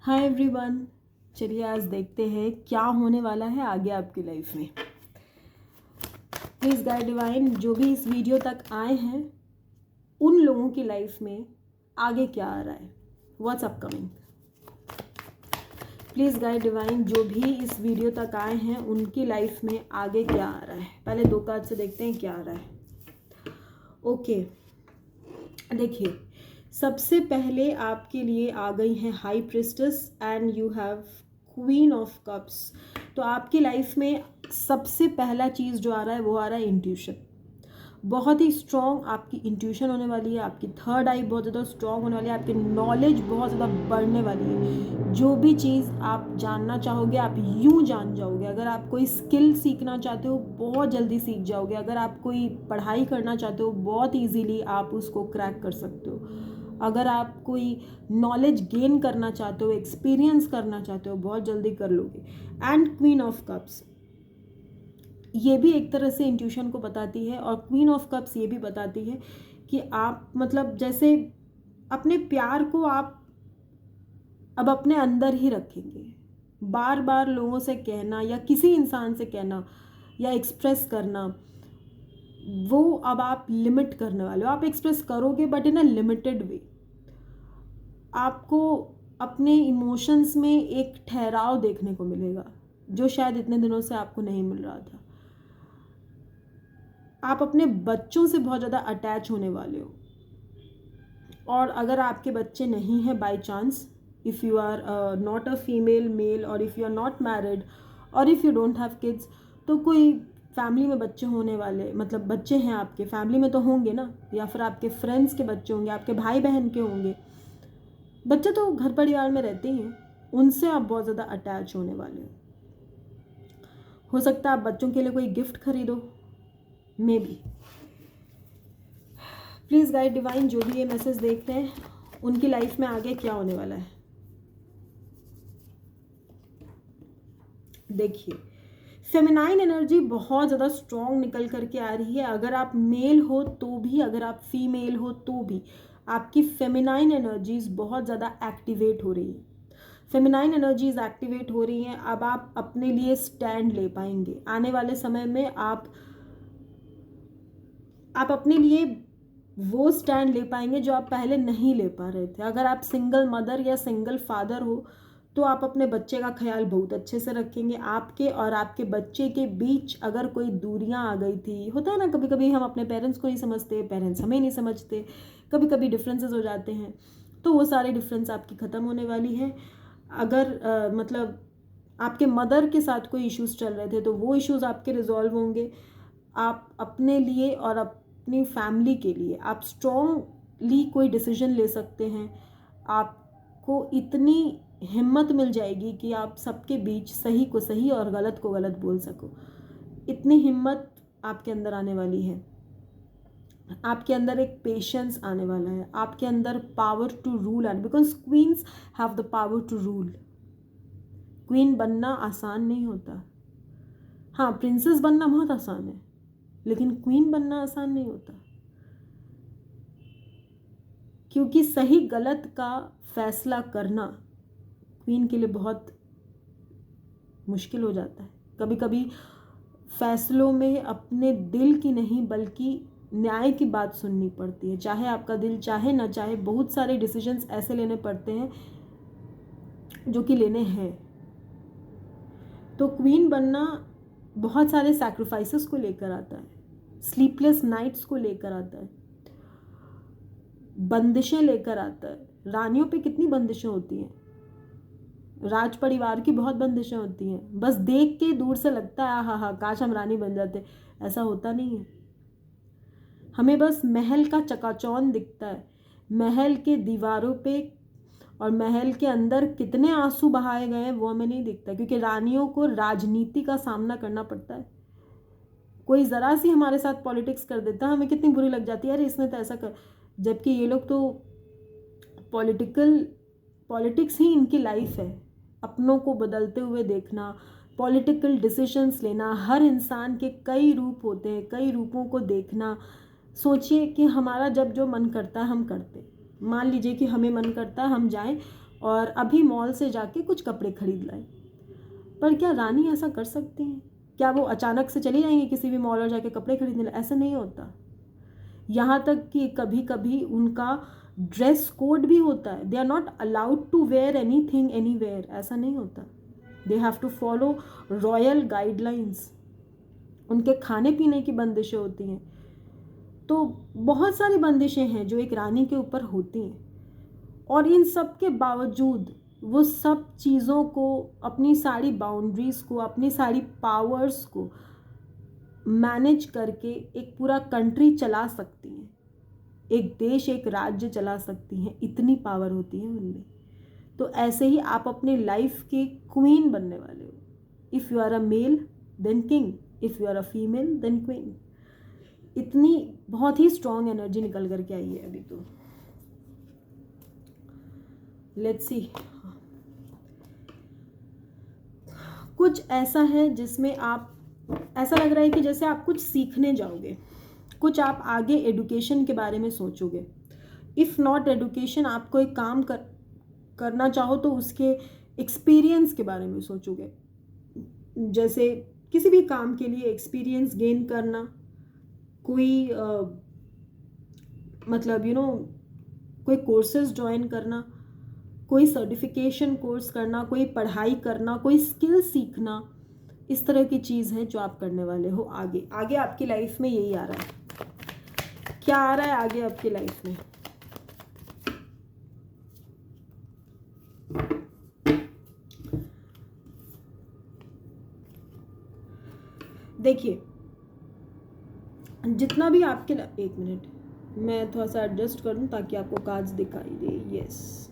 Hi everyone. चलिए आज देखते हैं क्या होने वाला है आगे आपकी लाइफ में। प्लीज़ गाइड डिवाइन, जो भी इस वीडियो तक आए हैं उन लोगों की लाइफ में आगे क्या आ रहा है, what's upcoming. Please guide divine, जो भी इस वीडियो तक आए हैं उनकी लाइफ में आगे क्या आ रहा है। पहले 2 कार्ड से देखते हैं क्या आ रहा है। ओके, देखिए सबसे पहले आपके लिए आ गई है high priestess and you have queen of cups. तो आपकी लाइफ में सबसे पहला चीज़ जो आ रहा है वो आ रहा है इंट्यूशन। बहुत ही स्ट्रॉन्ग आपकी इंट्यूशन होने वाली है, आपकी थर्ड आई बहुत ज़्यादा स्ट्रॉन्ग होने वाली है, आपकी नॉलेज बहुत ज़्यादा बढ़ने वाली है। जो भी चीज़ आप जानना चाहोगे आप यूं जान जाओगे। अगर आप कोई स्किल सीखना चाहते हो बहुत जल्दी सीख जाओगे। अगर आप कोई पढ़ाई करना चाहते हो बहुत ईजीली आप उसको क्रैक कर सकते हो। अगर आप कोई नॉलेज गेन करना चाहते हो, एक्सपीरियंस करना चाहते हो, बहुत जल्दी कर लोगे। एंड क्वीन ऑफ कप्स ये भी एक तरह से इंट्यूशन को बताती है, और क्वीन ऑफ कप्स ये भी बताती है कि आप मतलब जैसे अपने प्यार को आप अब अपने अंदर ही रखेंगे। बार बार लोगों से कहना या किसी इंसान से कहना या एक्सप्रेस करना, वो अब आप लिमिट करने वाले हो। आप एक्सप्रेस करोगे but in a limited way. आपको अपने इमोशंस में एक ठहराव देखने को मिलेगा जो शायद इतने दिनों से आपको नहीं मिल रहा था। आप अपने बच्चों से बहुत ज़्यादा अटैच होने वाले हो। और अगर आपके बच्चे नहीं हैं by chance, if you are not a female male, और if you are not married, और if you don't have kids, तो कोई फैमिली में बच्चे होने वाले, मतलब बच्चे हैं आपके फैमिली में तो होंगे ना, या फिर आपके फ्रेंड्स के बच्चे होंगे, आपके भाई बहन के होंगे। बच्चे तो घर परिवार में रहते ही हैं, उनसे आप बहुत ज़्यादा अटैच होने वाले हो सकता है आप बच्चों के लिए कोई गिफ्ट खरीदो, may be. Please guide divine, जो भी ये मैसेज देख रहे हैं उनकी लाइफ में आगे क्या होने वाला है। देखिए फेमिनाइन एनर्जी बहुत ज़्यादा स्ट्रॉन्ग निकल करके आ रही है। अगर आप मेल हो तो भी, अगर आप फीमेल हो तो भी, आपकी फेमिनाइन एनर्जीज बहुत ज़्यादा एक्टिवेट हो रही है। फेमिनाइन एनर्जीज एक्टिवेट हो रही हैं। अब आप अपने लिए स्टैंड ले पाएंगे आने वाले समय में। आप अपने लिए वो स्टैंड ले पाएंगे जो आप पहले नहीं ले पा रहे थे। अगर आप सिंगल मदर या सिंगल फादर हो तो आप अपने बच्चे का ख्याल बहुत अच्छे से रखेंगे। आपके और आपके बच्चे के बीच अगर कोई दूरियां आ गई थी, होता है ना कभी कभी हम अपने पेरेंट्स को नहीं समझते, पेरेंट्स हमें नहीं समझते, कभी कभी डिफरेंसेस हो जाते हैं, तो वो सारे डिफरेंस आपकी ख़त्म होने वाली है। अगर मतलब आपके मदर के साथ कोई इश्यूज़ चल रहे थे तो वो इश्यूज़ आपके रिजॉल्व होंगे। आप अपने लिए और अपनी फैमिली के लिए आप स्ट्रॉन्गली कोई डिसीजन ले सकते हैं। आपको इतनी हिम्मत मिल जाएगी कि आप सबके बीच सही को सही और गलत को गलत बोल सको। इतनी हिम्मत आपके अंदर आने वाली है। आपके अंदर एक पेशेंस आने वाला है। आपके अंदर power to rule and because queens have the power to rule. Queen बनना आसान नहीं होता। हाँ, प्रिंसेस बनना बहुत आसान है, लेकिन क्वीन बनना आसान नहीं होता, क्योंकि सही गलत का फैसला करना क्वीन के लिए बहुत मुश्किल हो जाता है। कभी कभी फैसलों में अपने दिल की नहीं बल्कि न्याय की बात सुननी पड़ती है। चाहे आपका दिल चाहे ना चाहे, बहुत सारे डिसीजंस ऐसे लेने पड़ते हैं जो कि लेने हैं। तो क्वीन बनना बहुत सारे सैक्रिफाइसेस को लेकर आता है, स्लीपलेस नाइट्स को लेकर आता है, बंदिशें लेकर आता है। रानियों पे कितनी बंदिशें होती हैं, राज परिवार की बहुत बंदिशें होती हैं। बस देख के दूर से लगता है हाँ हाँ काश हम रानी बन जाते, ऐसा होता नहीं है। हमें बस महल का चकाचौंध दिखता है, महल के दीवारों पे और महल के अंदर कितने आंसू बहाए गए हैं वो हमें नहीं दिखता, क्योंकि रानियों को राजनीति का सामना करना पड़ता है। कोई ज़रा सी हमारे साथ पॉलिटिक्स कर देता है, हमें कितनी बुरी लग जाती है, अरे इसने तो ऐसा कर, जबकि ये लोग तो पॉलिटिक्स ही इनकी लाइफ है। अपनों को बदलते हुए देखना, पॉलिटिकल डिसीजंस लेना। हर इंसान के कई रूप होते हैं, कई रूपों को देखना। सोचिए कि हमारा जब जो मन करता है हम करते। मान लीजिए कि हमें मन करता है हम जाएं और अभी मॉल से जाके कुछ कपड़े खरीद लाए। पर क्या रानी ऐसा कर सकती हैं? क्या वो अचानक से चली जाएंगी किसी भी मॉल और जाके कपड़े खरीदने? ऐसा नहीं होता। यहाँ तक कि कभी कभी उनका ड्रेस कोड भी होता है। They are not allowed to wear anything anywhere, ऐसा नहीं होता। They have to follow royal guidelines. उनके खाने पीने की बंदिशें होती हैं। तो बहुत सारी बंदिशें हैं जो एक रानी के ऊपर होती हैं, और इन सब के बावजूद वो सब चीज़ों को, अपनी सारी बाउंड्रीज़ को, अपनी सारी पावर्स को मैनेज करके एक पूरा कंट्री चला सकती हैं, एक देश, एक राज्य चला सकती हैं। इतनी पावर होती है उनमें। तो ऐसे ही आप अपने लाइफ के क्वीन बनने वाले हो। If you are a male then king, if you are a female then queen. इतनी बहुत ही स्ट्रॉन्ग एनर्जी निकल करके आई है अभी। तो लेट्स सी, कुछ ऐसा है जिसमें आप, ऐसा लग रहा है कि जैसे आप कुछ सीखने जाओगे, कुछ आप आगे एडुकेशन के बारे में सोचोगे। इफ़ नॉट एडुकेशन, आप कोई काम करना चाहो तो उसके एक्सपीरियंस के बारे में सोचोगे। जैसे किसी भी काम के लिए एक्सपीरियंस गेन करना, कोई मतलब कोई कोर्सेज ज्वाइन करना, कोई सर्टिफिकेशन कोर्स करना, कोई पढ़ाई करना, कोई स्किल सीखना, इस तरह की चीज़ है जो आप करने वाले हो आगे। आगे आपकी लाइफ में यही आ रहा है। क्या आ रहा है आगे आपकी लाइफ में? देखिए, जितना भी आपके, एक मिनट मैं थोड़ा सा एडजस्ट कर दूं ताकि आपको कार्ड्स दिखाई दे। यस,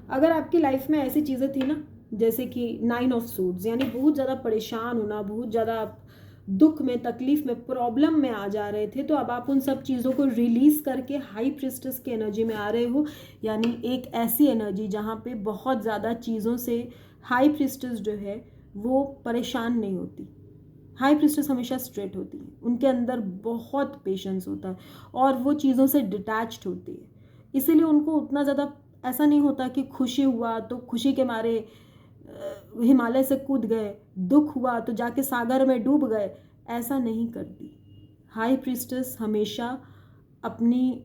अगर आपकी लाइफ में ऐसी चीज़ें थी ना, जैसे कि 9 ऑफ सूट्स, यानी बहुत ज़्यादा परेशान होना, बहुत ज़्यादा आप दुख में, तकलीफ में, प्रॉब्लम में आ जा रहे थे, तो अब आप उन सब चीज़ों को रिलीज़ करके हाई प्रिस्टेस की एनर्जी में आ रहे हो। यानी एक ऐसी एनर्जी जहाँ पे बहुत ज़्यादा चीज़ों से हाई प्रिस्टेस जो है वो परेशान नहीं होती। हाई प्रिस्टेस हमेशा स्ट्रेट होती है, उनके अंदर बहुत पेशेंस होता है और वो चीज़ों से डिटैच्ड होती है। इसीलिए उनको उतना ज़्यादा ऐसा नहीं होता कि खुशी हुआ तो खुशी के मारे हिमालय से कूद गए, दुख हुआ तो जाके सागर में डूब गए, ऐसा नहीं करती। हाई प्रिस्टेस हमेशा अपनी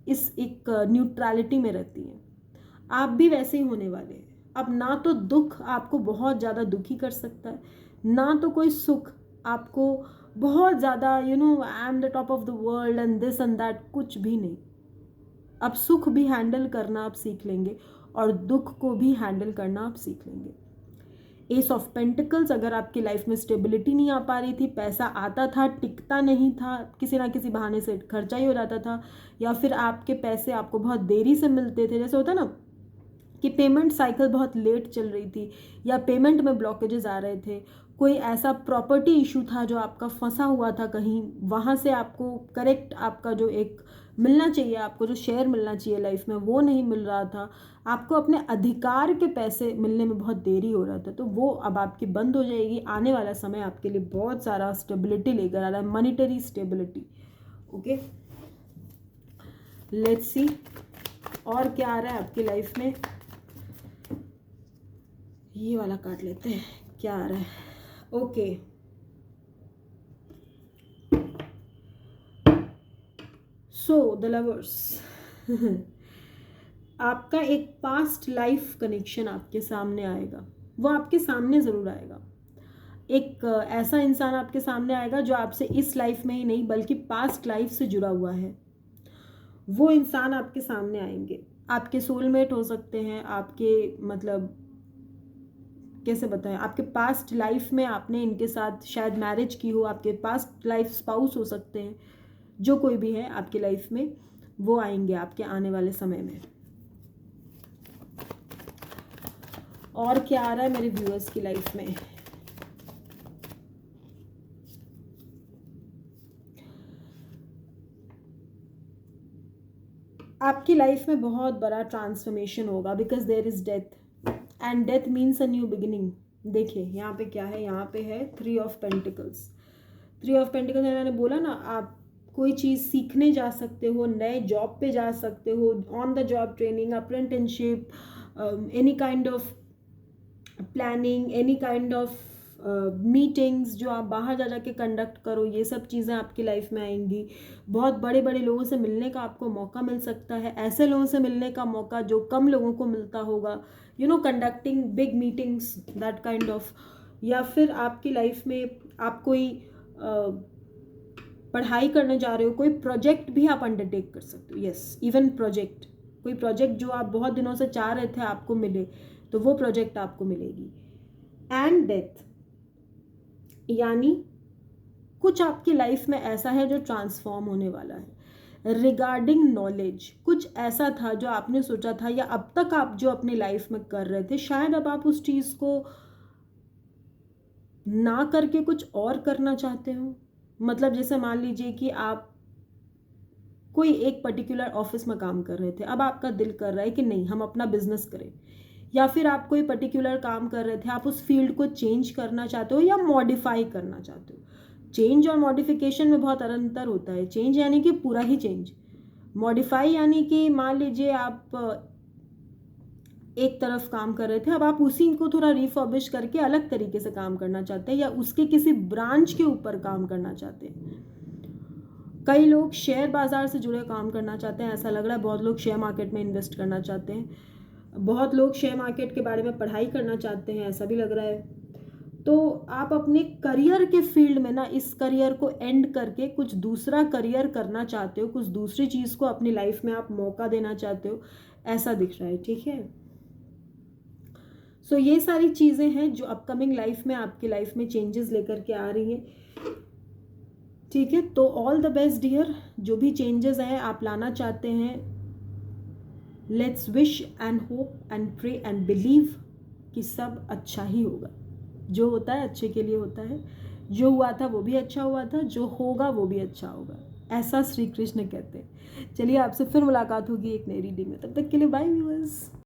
इस एक न्यूट्रलिटी में रहती है। आप भी वैसे ही होने वाले हैं। अब ना तो दुख आपको बहुत ज़्यादा दुखी कर सकता है, ना तो कोई सुख आपको बहुत ज़्यादा I am the top of the world and this and that, कुछ भी नहीं। अब सुख भी हैंडल करना आप सीख लेंगे और दुख को भी हैंडल करना आप सीख लेंगे। एस ऑफ पेंटिकल्स, अगर आपकी लाइफ में स्टेबिलिटी नहीं आ पा रही थी, पैसा आता था टिकता नहीं था, किसी ना किसी बहाने से खर्चा ही हो जाता था, या फिर आपके पैसे आपको बहुत देरी से मिलते थे, जैसे होता ना कि पेमेंट साइकिल बहुत लेट चल रही थी, या पेमेंट में ब्लॉकेजेस आ रहे थे, कोई ऐसा प्रॉपर्टी इशू था जो आपका फंसा हुआ था कहीं, वहाँ से आपको करेक्ट आपका जो एक मिलना चाहिए, आपको जो शेयर मिलना चाहिए लाइफ में वो नहीं मिल रहा था, आपको अपने अधिकार के पैसे मिलने में बहुत देरी हो रहा था, तो वो अब आपकी बंद हो जाएगी। आने वाला समय आपके लिए बहुत सारा स्टेबिलिटी लेकर आ रहा है, monetary stability. Okay, let's see और क्या आ रहा है आपकी लाइफ में। ये वाला काट लेते हैं, क्या आ रहा है। ओके, सो द लवर्स, आपका एक पास्ट लाइफ कनेक्शन आपके सामने आएगा। वो आपके सामने ज़रूर आएगा। एक ऐसा इंसान आपके सामने आएगा जो आपसे इस लाइफ में ही नहीं बल्कि पास्ट लाइफ से जुड़ा हुआ है। वो इंसान आपके सामने आएंगे, आपके सोलमेट हो सकते हैं, आपके मतलब कैसे बताएं, आपके पास्ट लाइफ में आपने इनके साथ शायद मैरिज की हो, आपके पास्ट लाइफ स्पाउस हो सकते हैं। जो कोई भी है आपकी लाइफ में वो आएंगे आपके आने वाले समय में। और क्या आ रहा है मेरे व्यूअर्स की लाइफ में। आपकी लाइफ में बहुत बड़ा ट्रांसफॉर्मेशन होगा because there is death and death means a new beginning. देखिए यहाँ पे क्या है, यहाँ पे है 3 ऑफ पेंटिकल्स। 3 ऑफ पेंटिकल्स मैंने बोला ना, आप कोई चीज़ सीखने जा सकते हो, नए जॉब पे जा सकते हो, on the job training, apprenticeship, any kind of planning, any kind of meetings जो आप बाहर जा के कंडक्ट करो, ये सब चीज़ें आपकी लाइफ में आएंगी। बहुत बड़े बड़े लोगों से मिलने का आपको मौका मिल सकता है, ऐसे लोगों से मिलने का मौका जो कम लोगों को मिलता होगा, conducting big meetings, that kind of. या फिर आपकी लाइफ में आप कोई पढ़ाई करने जा रहे हो, कोई प्रोजेक्ट भी आप अंडरटेक कर सकते हो। यस, इवन प्रोजेक्ट, कोई प्रोजेक्ट जो आप बहुत दिनों से चाह रहे थे आपको मिले, तो वो प्रोजेक्ट आपको मिलेगी। एंड डेथ, यानी कुछ आपकी लाइफ में ऐसा है जो ट्रांसफॉर्म होने वाला है। रिगार्डिंग नॉलेज, कुछ ऐसा था जो आपने सोचा था या अब तक आप जो अपनी लाइफ में कर रहे थे, शायद अब आप उस चीज़ को ना करके कुछ और करना चाहते हो। मतलब जैसे मान लीजिए कि आप कोई एक पर्टिकुलर ऑफिस में काम कर रहे थे, अब आपका दिल कर रहा है कि नहीं, हम अपना बिजनेस करें। या फिर आप कोई पर्टिकुलर काम कर रहे थे, आप उस फील्ड को चेंज करना चाहते हो या मॉडिफाई करना चाहते हो। चेंज और मॉडिफिकेशन में बहुत अंतर होता है। चेंज यानी कि पूरा ही चेंज, मॉडिफाई यानी कि मान लीजिए आप एक तरफ काम कर रहे थे, अब आप उसी को थोड़ा रिफर्बिश करके अलग तरीके से काम करना चाहते हैं या उसके किसी ब्रांच के ऊपर काम करना चाहते हैं। कई लोग शेयर बाजार से जुड़े काम करना चाहते हैं, ऐसा लग रहा है। बहुत लोग शेयर मार्केट में इन्वेस्ट करना चाहते हैं, बहुत लोग शेयर मार्केट के बारे में पढ़ाई करना चाहते हैं, ऐसा भी लग रहा है। तो आप अपने करियर के फील्ड में ना इस करियर को एंड करके कुछ दूसरा करियर करना चाहते हो, कुछ दूसरी चीज़ को अपनी लाइफ में आप मौका देना चाहते हो, ऐसा दिख रहा है। ठीक है, सो ये सारी चीज़ें हैं जो अपकमिंग लाइफ में आपकी लाइफ में चेंजेस लेकर के आ रही हैं। ठीक है, तो ऑल द बेस्ट डियर। जो भी चेंजेस हैं आप लाना चाहते हैं, let's wish and hope and pray and believe कि सब अच्छा ही होगा। जो होता है अच्छे के लिए होता है, जो हुआ था वो भी अच्छा हुआ था, जो होगा वो भी अच्छा होगा, ऐसा श्री कृष्ण कहते हैं। चलिए, आपसे फिर मुलाकात होगी एक नई रीडिंग में, तब तक के लिए बाय व्यूअर्स।